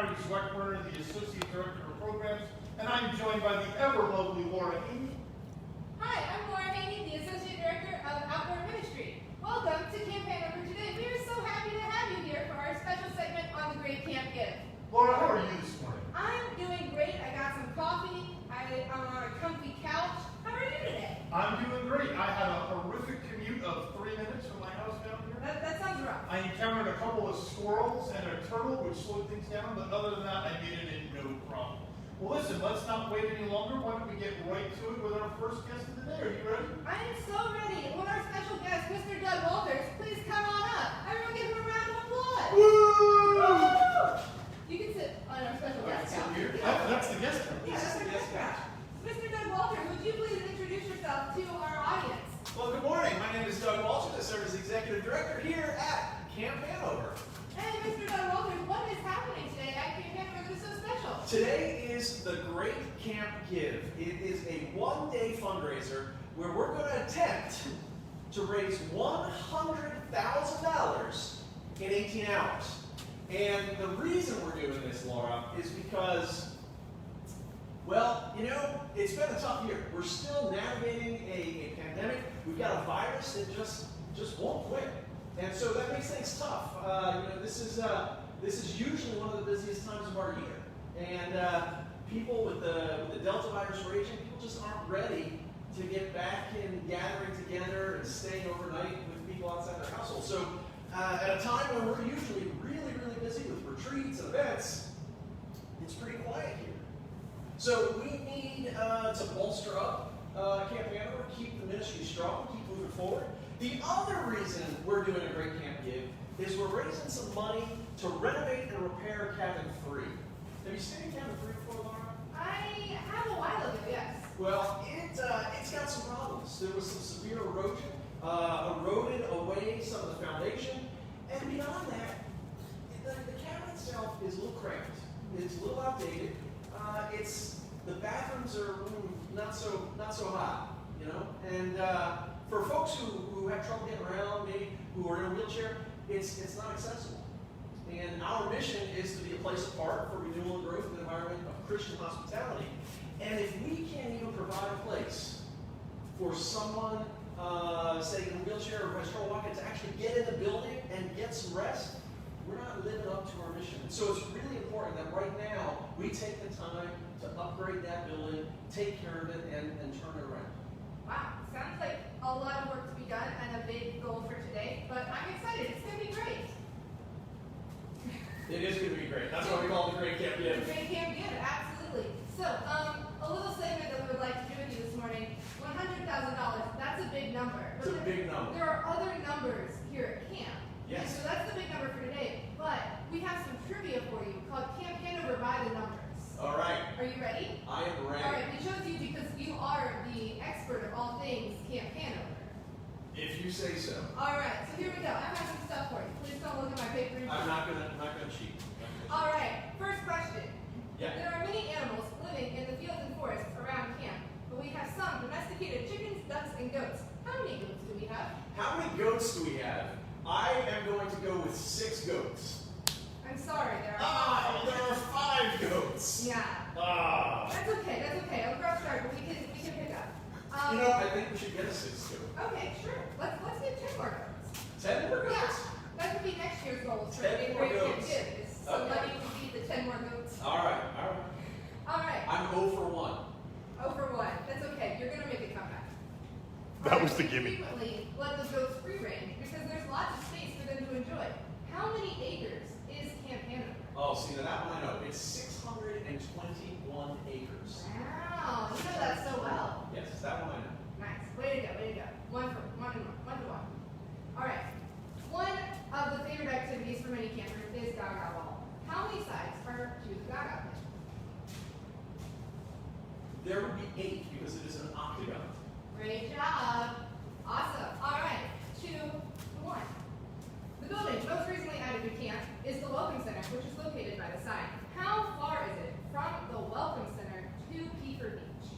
Zweckbronner, the Associate Director of Programs, and I'm joined by the ever-lovely Laura Haney. Hi, I'm Laura Haney, the Associate Director of Outdoor Ministry. Welcome to Camp Hanover Today. We are so happy to have you here for our special segment on the Great Camp Gift. Laura, how are you this morning? I'm doing great. I got some coffee. I'm on a comfy couch. How are you today? I'm doing great. I had a horrific commute of 3 minutes from my house down here. That sounds rough. I encountered a couple of squirrels and a turtle, which slowed things down, but other than that, I made it in no problem. Well, listen, let's not wait any longer. Why don't we get right to it with our first guest of the day? Are you ready? I am so ready. With our special guest, Mr. Doug Walters, please come on up. Everyone give him a round of applause. Woo! You can sit on our special guest couch. That's the guest couch. Yeah, that's the guest couch. Mr. Doug Walters, would you please introduce yourself to our audience? Well, good morning. My name is Doug Walters. I serve as Executive Director here at Camp Hanover. Hey, Mr. Doug Walters, what is happening today at Camp Hanover that is so special? Today is the Great Camp Give. It is a one-day fundraiser where we're going to attempt to raise $100,000 in 18 hours. And the reason we're doing this, Laura, is because, well, you know, it's been a tough year. We're still navigating a pandemic. We've got a virus that just won't quit. And so that makes things tough. This is usually one of the busiest times of our year. And people with the Delta virus raging, people just aren't ready to get back in gathering together and staying overnight with people outside their household. So at a time when we're usually really, really busy with retreats and events, it's pretty quiet here. So we need to bolster up Camp Hanover, keep the ministry strong, keep moving forward. The other reason we're doing a Great Camp Give is we're raising some money to renovate and repair Cabin 3. Have you stayed in Cabin 3 before, Laura? I have a while ago, yes. Well, it's got some problems. There was some severe erosion, eroded away some of the foundation, and beyond that, the cabin itself is a little cramped. It's a little outdated. The bathrooms are not so hot, you know. And for folks who have trouble getting around, maybe who are in a wheelchair, it's not accessible. And our mission is to be a place apart for renewal and growth in the environment of Christian hospitality. And if we can't even provide a place for someone, say in a wheelchair or has trouble walking, to actually get in the building and get some rest, we're not living up to our mission. And so it's really important that right now we take the time to upgrade that building, take care of it, and turn it around. Wow, sounds like a lot of work to be done and a big goal for today, but I'm excited. It's going to be great. It is going to be great. That's why we call it the Great Camp Give. The Great Camp Give, absolutely. So, a little segment that we would like to do with you this morning, $100,000, that's a big number. It's a big number. There are other numbers here at camp. Yes. So that's the big number for today. But we have some trivia for you called Camp Hanover by the Numbers. All right. Are you ready? I am ready. All right, we chose you because you are the expert of all things Camp Hanover. If you say so. All right, so here we go. I have some stuff for you. Please don't look at my paper. I'm not gonna cheat. All right, first question. Yeah. There are many animals living in the fields and forests around camp, but we have some domesticated chickens, ducks, and goats. How many goats do we have? How many goats do we have? I am going to go with 6 goats. I'm sorry, there are There are 5 goats. Yeah. That's okay. I'm rough start, but we can pick up. I think we should get a 6th goat. Okay, sure. Let's get 10 more goats. 10 more goats? Yeah. That would be next year's goal. 10 more goats. Somebody to beat the 10 more goats. All right. All right. I'm 0 for 1. 0 for 1. That's okay. You're going to make a comeback. That was the gimme. Frequently let the goats free range because there's lots of space for them to enjoy. How many acres is Camp Hanover? Oh, see, now that one I know. It's 621 acres. Wow, you know that so well. Yes, that one I know. Nice. Way to go. 1 to 1. All right. One of the favorite activities for many campers is Gaga Ball. How many sides are to the Gaga pit? There would be 8 because it is an octagon. Great job. Awesome. All right. 2 to 1. The building most recently added to camp is the Welcome Center, which is located by the sign. How far is it from the Welcome Center to Piefer Beach?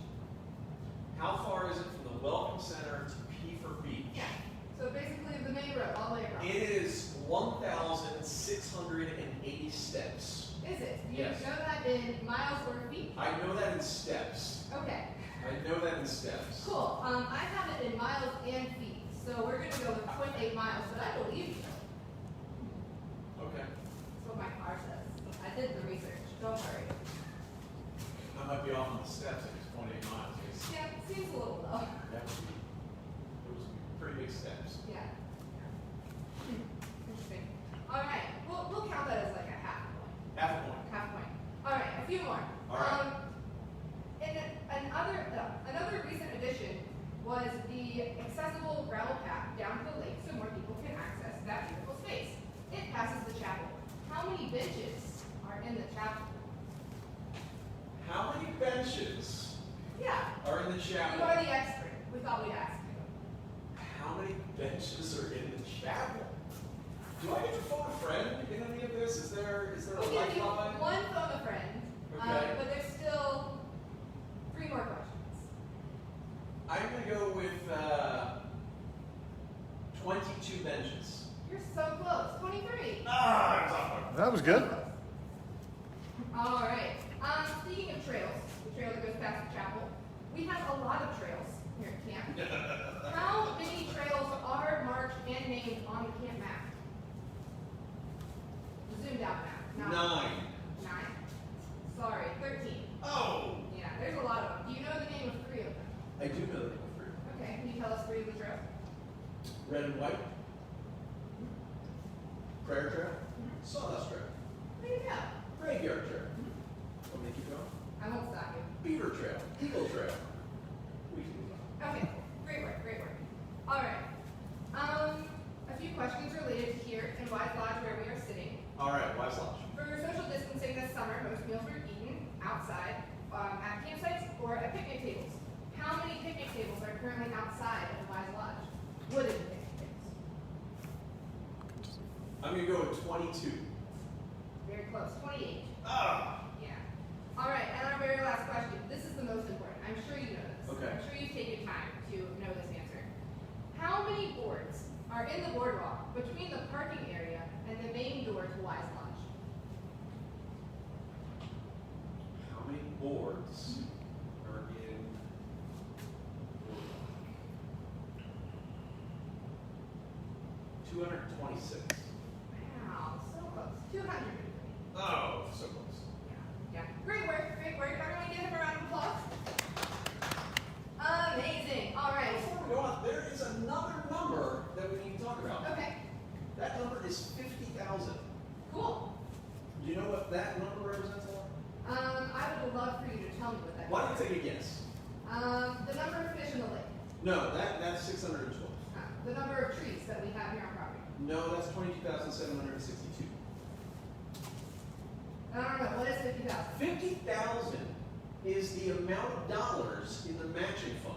How far is it from the Welcome Center to Piefer Beach? Yeah. So basically the main road all the way across. It is 1,680 steps. Is it? Do I know that in steps. Okay. I know that in steps. Cool. I have it in miles and feet, so we're going to go with 0.8 miles, but I believe you. Okay. That's what my car says. I did the research. Don't worry. I might be off on the steps if it's 0.8 miles. Yeah, it seems a little low. That would be, those would be pretty big steps. Yeah. Interesting. All right. We'll count that as like a half point. Half a point. Half point. All right. A few more. All right. Another recent addition was the accessible gravel path down to the lake so more people can access that beautiful space. It passes the chapel. How many benches are in the chapel? How many benches Yeah. are in the You chapel? are the expert. We thought we'd ask you. How many benches are in the chapel? Do I get to phone a friend in any of this? Is there a We'll give you lifeline? one phone a friend, Okay. but there's still 3 more questions. I'm going to go with 22 benches. You're so close. 23. That was good. All right. Speaking of trails, the trail that goes past the chapel, we have a lot of trails here at camp. How many trails are marked and named on the camp map? Zoomed out map. 9. 9. Sorry, 13. Oh! Yeah, there's a lot of them. Do you know the name of 3 of them? I do know the name of 3. Okay, can you tell us 3 of the trails? Red and white. Prayer trail. Sawdust trail. There you go. Graveyard trail. Want me to keep going? I won't stop you. Beaver trail. Eagle trail. We can move on. Okay, great work, great work. All right. A few questions related to here in Wise Lodge where we are sitting. All right, Wise Lodge. For social distancing this summer, most meals were eaten outside at campsites or at picnic tables. How many picnic tables are currently outside of Wise Lodge? Wooden picnic tables. I'm going to go with 22. Very close. 28. Ah! Yeah. All right, and our very last question. This is the most important. I'm sure you know this. Okay. I'm sure you've taken time to know this answer. How many boards are in the boardwalk between the parking area and the main door to Wise Lodge? How many boards are in 226. Wow, so close. 200. Oh, so close. Yeah. Great work, great work. Everyone give him a round of applause. Amazing. All right. Before we go on, there is another number that we need to talk about. Okay. That number is 50,000. Cool. Do you know what that number represents, Laura? I would love for you to tell me what that Why don't you take a guess? The number of fish in the lake. No, that's 612. The number of trees that we have here on property. No, that's 22,762. I don't know. What is 50,000? 50,000 is the amount of dollars in the matching fund.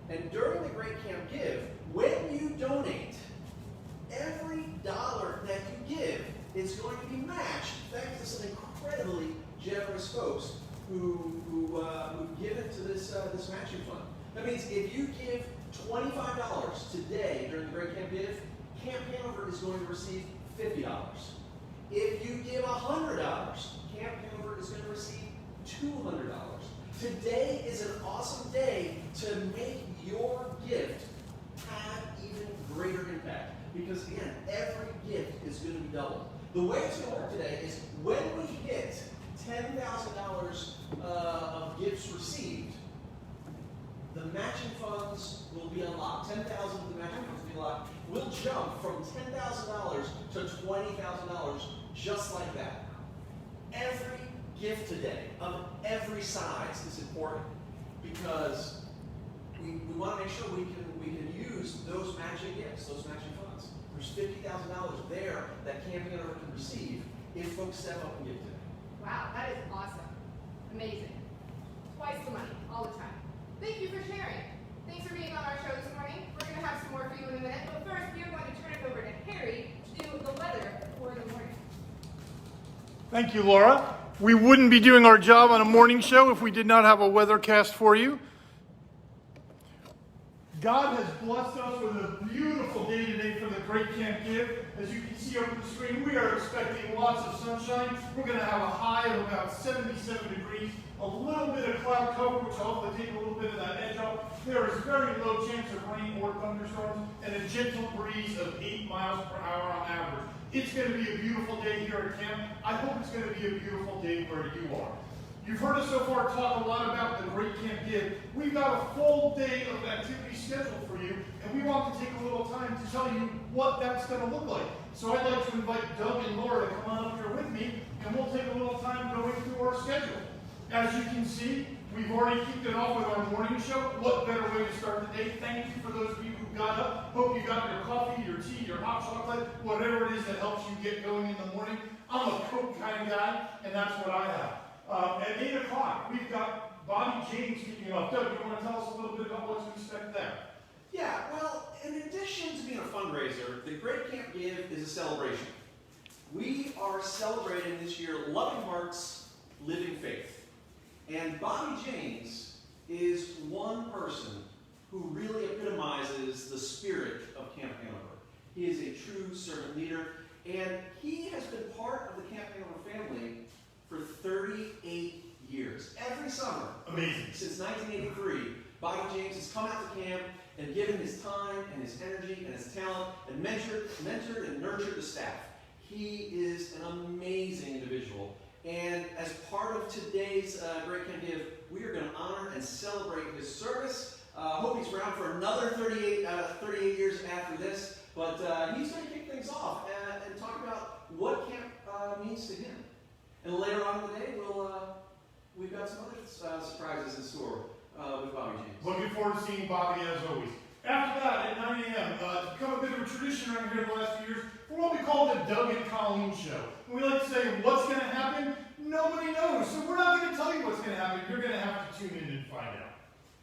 And during the Great Camp Give, when you donate, every dollar that you give is going to be matched thanks to some incredibly generous folks who've given to this matching fund. That means if you give $25 today during the Great Camp Give, Camp Hanover is going to receive $50. If you give $100, Camp Hanover is going to receive $200. Today is an awesome day to make your gift have even greater impact. Because again, every gift is going to be doubled. The way it's going to work today is when we hit $10,000 of gifts received, the matching funds will be unlocked. 10,000 of the matching funds will be unlocked. We'll jump from $10,000 to $20,000 just like that. Every gift today of every size is important because we want to make sure we can use those matching gifts, those matching funds. There's $50,000 there that Camp Hanover can receive if folks step up and give today. Wow, that is awesome. Amazing. Twice the money, all the time. Thank you for sharing. Thanks for being on our show this morning. We're going to have some more for you in a minute, but first we are going to turn it over to Harry to do the weather for the morning. Thank you, Laura. We wouldn't be doing our job on a morning show if we did not have a weathercast for you. God has blessed us with a beautiful day today for the Great Camp Give. As you can see up on the screen, we are expecting lots of sunshine. We're going to have a high of about 77 degrees a little bit of cloud cover, which will hopefully take a little bit of that edge off. There is very low chance of rain or thunderstorms, and a gentle breeze of 8 miles per hour on average. It's going to be a beautiful day here at camp. I hope it's going to be a beautiful day where you are. You've heard us so far talk a lot about the Great Camp Give. We've got a full day of activity scheduled for you, and we want to take a little time to tell you what that's going to look like. So I'd like to invite Doug and Laura to come on up here with me, and we'll take a little time going through our schedule. As you can see, we've already kicked it off with our morning show. What better way to start the day? Thank you for those of you who got up. Hope you got your coffee, your tea, your hot chocolate, whatever it is that helps you get going in the morning. I'm a Coke kind of guy, and that's what I have. At 8 o'clock, we've got Bobby James kicking off. Doug, you want to tell us a little bit about what to expect there? Yeah, well, in addition to being a fundraiser, the Great Camp Give is a celebration. We are celebrating this year Loving Hearts, Living Faith. And Bobby James is one person who really epitomizes the spirit of Camp Hanover. He is a true servant leader, and he has been part of the Camp Hanover family for 38 years. Every summer, amazing, since 1983, Bobby James has come out to camp and given his time and his energy and his talent and mentored and nurtured the staff. He is an amazing individual. And as part of today's Great Camp Give, we are going to honor and celebrate his service. Hope he's around for another 38 years after this. But he's going to kick things off and talk about what camp means to him. And later on in the day, we've got some other surprises in store with Bobby James. Looking forward to seeing Bobby as always. After that, at 9 a.m., it's become a bit of a tradition around here the last few years for what we call the Doug and Colleen Show. We like to say, what's going to happen? Nobody knows. So we're not going to tell you what's going to happen. You're going to have to tune in and find out.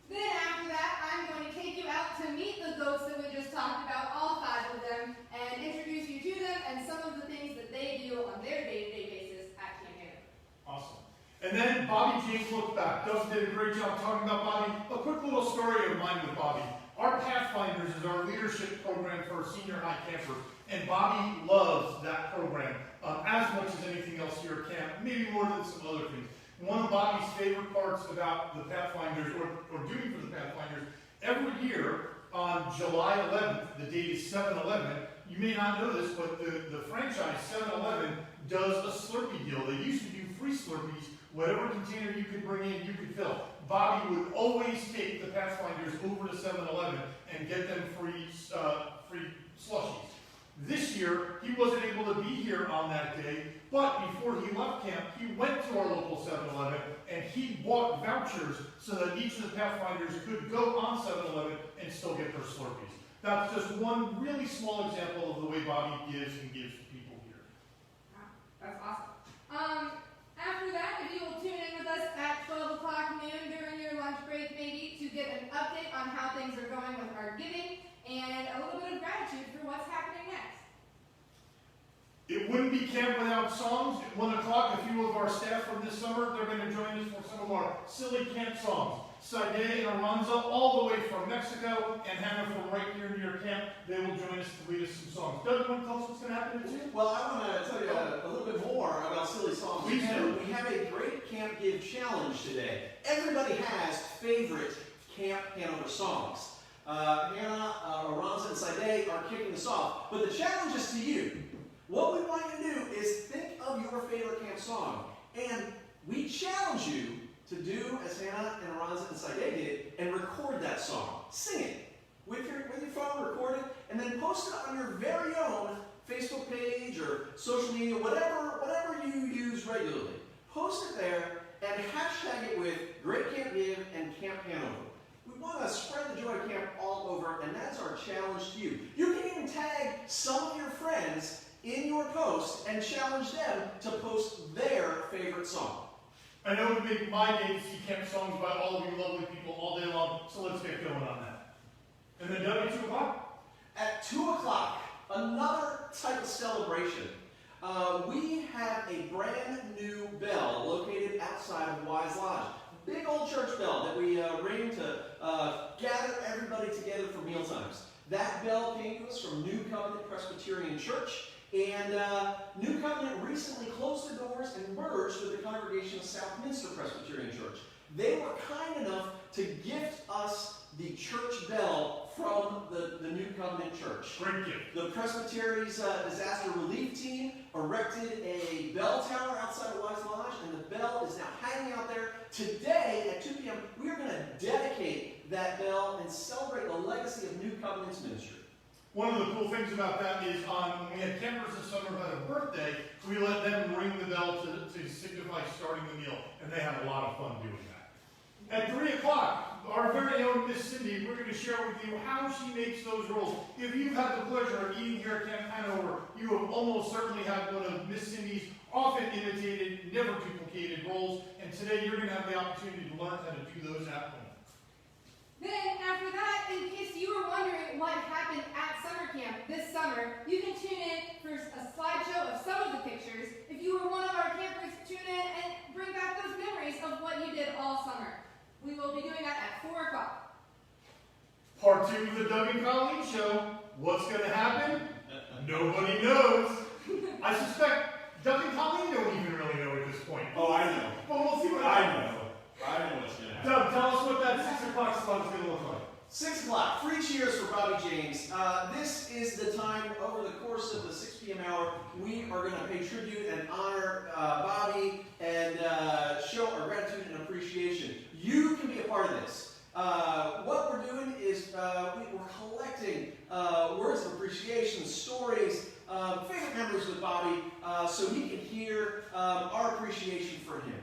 Then after that, I'm going to take you out to meet the goats that we just talked about, all 5 of them, and introduce you to them and some of the things that they do on their day-to-day basis at Camp Hanover. Awesome. And then Bobby James looked back. Doug did a great job talking about Bobby. A quick little story of mine with Bobby. Our Pathfinders is our leadership program for senior high campers, and Bobby loves that program as much as anything else here at camp, maybe more than some other things. One of Bobby's favorite parts about the Pathfinders, or doing for the Pathfinders, every year on July 11th, the date is 7/11, you may not know this, but the franchise 7-Eleven does a Slurpee deal. They used to do free Slurpees. Whatever container you could bring in, you could fill. Bobby would always take the Pathfinders over to 7-Eleven and get them free slushies. This year, he wasn't able to be here on that day, but before he left camp, he went to our local 7-Eleven and he bought vouchers so that each of the Pathfinders could go on 7-Eleven and still get their Slurpees. That's just one really small example of the way Bobby gives and gives to people here. Wow, that's awesome. After that, if you will tune in with us at 12 o'clock noon during your lunch break maybe to get an update on how things are going with our giving and a little bit of gratitude for what's happening next. It wouldn't be camp without songs. At 1 o'clock, a few of our staff from this summer, they're going to join us for some of our silly camp songs. Sade and Aranza, all the way from Mexico, and Hannah from right here near camp, they will join us to lead us some songs. Doug, you want to tell us what's going to happen too? Well, I want to tell you a little bit more about silly songs. Please do. We have a great Camp Give challenge today. Everybody has favorite Camp Hanover songs. Hannah, Aranza, and Sade are kicking us off, but the challenge is to you. What we want you to do is think of your favorite camp song, and we challenge you to do as Hannah and Aranza and Sade did and record that song. Sing it with your phone, record it, and then post it on your very own Facebook page or social media, whatever you use regularly. Post it there and hashtag it with Great Camp Give and Camp Hanover. We want to spread the joy of camp all over, and that's our challenge to you. You can even tag some of your friends in your post and challenge them to post their favorite song. I know it would make my day to see camp songs by all of you lovely people all day long, so let's get going on that. And then Doug, at 2 o'clock? At 2 o'clock, another type of celebration. We have a brand new bell located outside of Wise Lodge. Big old church bell that we ring to gather everybody together for mealtimes. That bell came to us from New Covenant Presbyterian Church. And New Covenant recently closed their doors and merged with the congregation of Southminster Presbyterian Church. They were kind enough to gift us the church bell from the New Covenant Church. Great gift. The Presbytery's disaster relief team erected a bell tower outside of Wise Lodge, and the bell is now hanging out there. Today at 2 p.m., we are going to dedicate that bell and celebrate the legacy of New Covenant's ministry. One of the cool things about that is when we had campers this summer who had a birthday, we let them ring the bell to signify starting the meal, and they had a lot of fun doing that. At 3 o'clock, our very own Miss Cindy, we're going to share with you how she makes those rolls. If you've had the pleasure of eating here at Camp Hanover, you have almost certainly had one of Miss Cindy's often imitated, never duplicated rolls, and today you're going to have the opportunity to learn how to do those at home. Then, after that, in case you were wondering what happened at summer camp this summer, you can tune in for a slideshow of some of the pictures. If you were one of our campers, tune in and bring back those memories of what you did all summer. We will be doing that at 4 o'clock. Part 2 of the Doug and Colleen Show. What's going to happen? Nobody knows. I suspect Doug and Colleen don't even really know at this point. Oh, I know. But we'll see what I happens. know. I know what's going to happen. Doug, tell us what that 6 o'clock slot is going to look like. 6 o'clock, free cheers for Bobby James. This is the time, over the course of the 6 p.m. hour, we are going to pay tribute and honor Bobby and show our gratitude and appreciation. You can be a part of this. What we're doing is we're collecting words of appreciation, stories, favorite memories with Bobby, so he can hear our appreciation for him.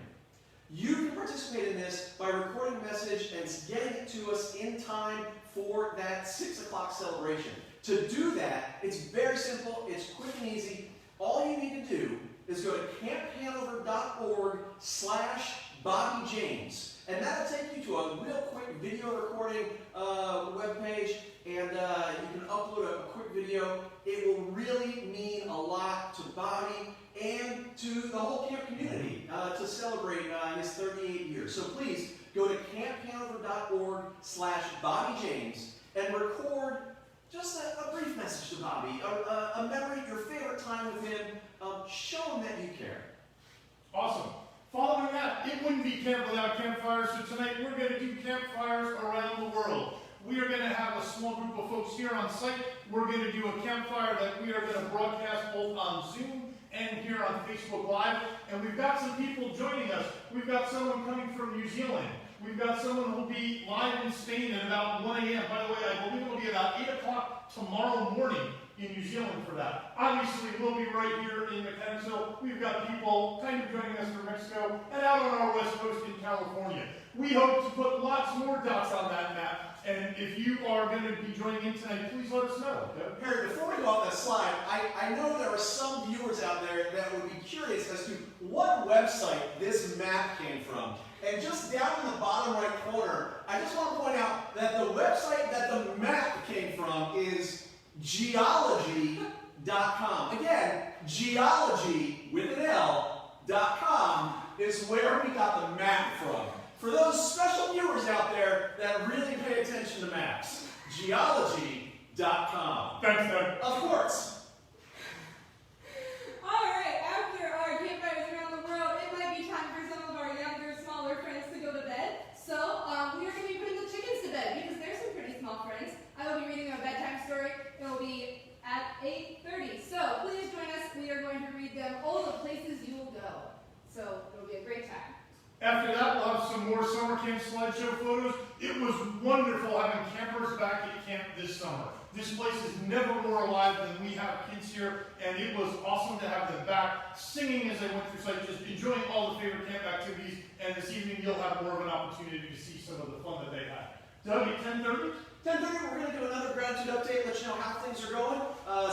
You can participate in this by recording a message and getting it to us in time for that 6 o'clock celebration. To do that, it's very simple, it's quick and easy. All you need to do is go to camphanover.org/BobbyJames. And that'll take you to a real quick video recording webpage, and you can upload a quick video. It will really mean a lot to Bobby and to the whole camp community to celebrate his 38 years. So please go to camphanover.org/BobbyJames and record just a brief message to Bobby, a memory, your favorite time with him. Show him that you care. Awesome. Following that, it wouldn't be camp without campfires, so tonight we're going to do campfires around the world. We are going to have a small group of folks here on site. We're going to do a campfire that we are going to broadcast both on Zoom and here on Facebook Live. And we've got some people joining us. We've got someone coming from New Zealand. We've got someone who will be live in Spain at about 1 a.m. By the way, I believe it will be about 8 o'clock tomorrow morning in New Zealand for that. Obviously, we'll be right here in Mechanicsville. We've got people kind of joining us from Mexico and out on our west coast in California. We hope to put lots more dots on that map, and if you are going to be joining in tonight, please let us know. Okay? Harry, before we go off that slide, I know there are some viewers out there that would be curious as to what website this map came from. And just down in the bottom right corner, I just want to point out that the website that the map came from is geology.com. Again, geology with an L.com is where we got the map from. For those special viewers out there that really pay attention to maps, geology.com. Thanks, Doug. Of course. Alright, after our campfires around the world, it might be time for some of our younger, smaller friends to go to bed. So, we are going to be putting the chickens to bed because they're some pretty small friends. I will be reading them a bedtime story. It will be at 8:30. So, please join us. We are going to read them all the places you will go. So, it will be a great time. After that, we'll have some more summer camp slideshow photos. It was wonderful having campers back at camp this summer. This place is never more alive than we have kids here, and it was awesome to have them back, singing as they went through site, just enjoying all the favorite camp activities, and this evening you'll have more of an opportunity to see some of the fun that they had. Doug, at 10:30? 10:30, we're going to do another gratitude update, let you know how things are going,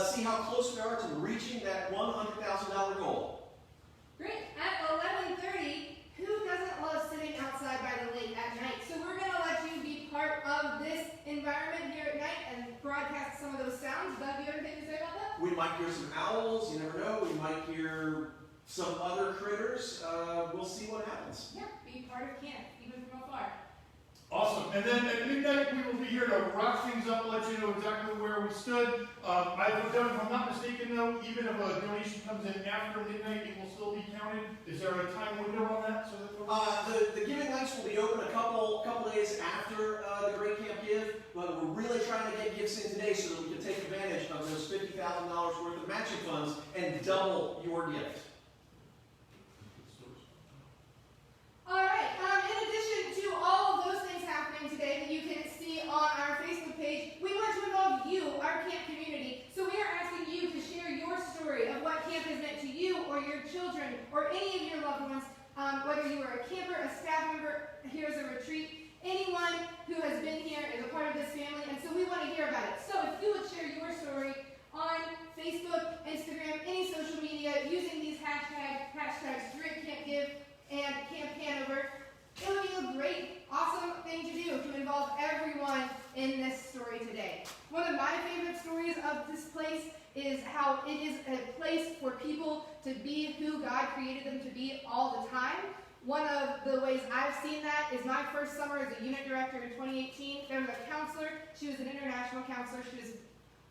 see how close we are to reaching that $100,000 goal. Great. At 11:30, who doesn't love sitting outside by the lake at night? So we're going to let you be part of this environment here at night and broadcast some of those sounds. Doug, do you have anything to say about that? We might hear some owls, you never know. We might hear some other critters. We'll see what happens. Yeah, be part of camp, even from afar. Awesome. And then at midnight, we will be here here to wrap things up, let you know exactly where we stood. I've done, if I'm not mistaken though, even if a donation comes in after midnight, it will still be counted. Is there a time window on that? So that The giving links will be open a couple days after the Great Camp Give, but we're really trying to get gifts in today so that we can take advantage of those $50,000 worth of matching funds and double your gift. All right. In addition to all of those things happening today that you can see on our Facebook page, we want to involve you, our camp community. So we are asking you to share your story of what camp has meant to you or your children or any of your loved ones, whether you were a camper, a staff member here as a retreat, anyone who has been here is a part of this family, and so we want to hear about it. So if you would share your story on Facebook, Instagram, any social media using these hashtags Great Camp Give and Camp Hanover, it would be a great, awesome thing to do to involve everyone in this story today. One of my favorite stories of this place is how it is a place for people to be who God created them to be all the time. One of the ways I've seen that is my first summer as a unit director in 2018. There was a counselor. She was an international counselor. She was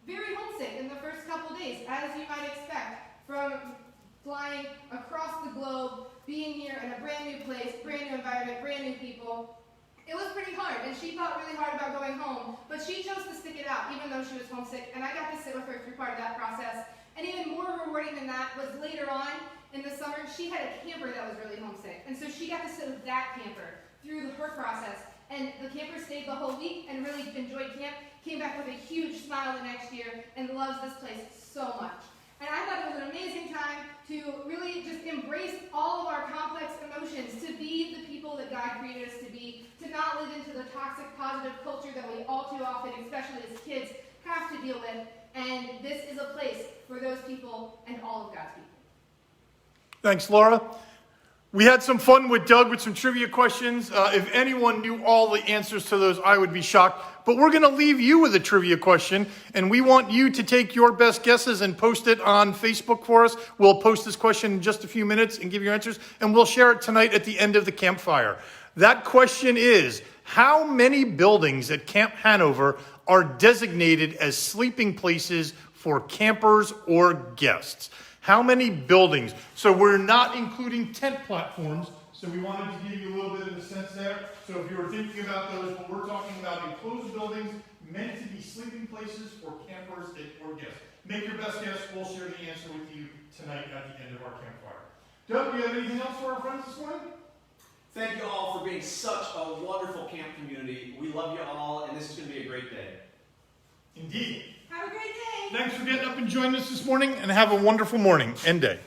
very homesick in the first couple days, as you might expect, from flying across the globe, being here in a brand new place, brand new environment, brand new people. It was pretty hard, and she thought really hard about going home, but she chose to stick it out, even though she was homesick, and I got to sit with her through part of that process. And even more rewarding than that was later on in the summer, she had a camper that was really homesick, and so she got to sit with that camper through her process. And the camper stayed the whole week and really enjoyed camp, came back with a huge smile the next year, and loves this place so much. And I thought it was an amazing time to really just embrace all of our complex emotions, to be the people that God created us to be, to not live into the toxic positive culture that we all too often, especially as kids, have to deal with. And this is a place for those people and all of God's people. Thanks, Laura. We had some fun with Doug with some trivia questions. If anyone knew all the answers to those, I would be shocked. But we're going to leave you with a trivia question, and we want you to take your best guesses and post it on Facebook for us. We'll post this question in just a few minutes and give your answers, and we'll share it tonight at the end of the campfire. That question is, how many buildings at Camp Hanover are designated as sleeping places for campers or guests? How many buildings? So we're not including tent platforms, so we wanted to give you a little bit of a sense there. So if you were thinking about those, but we're talking about enclosed buildings meant to be sleeping places for campers or guests. Make your best guess. We'll share the answer with you tonight at the end of our campfire. Doug, do you have anything else for our friends this morning? Thank you all for being such a wonderful camp community. We love you all, and this is going to be a great day. Indeed. Have a great day. Thanks for getting up and joining us this morning, and have a wonderful morning and day.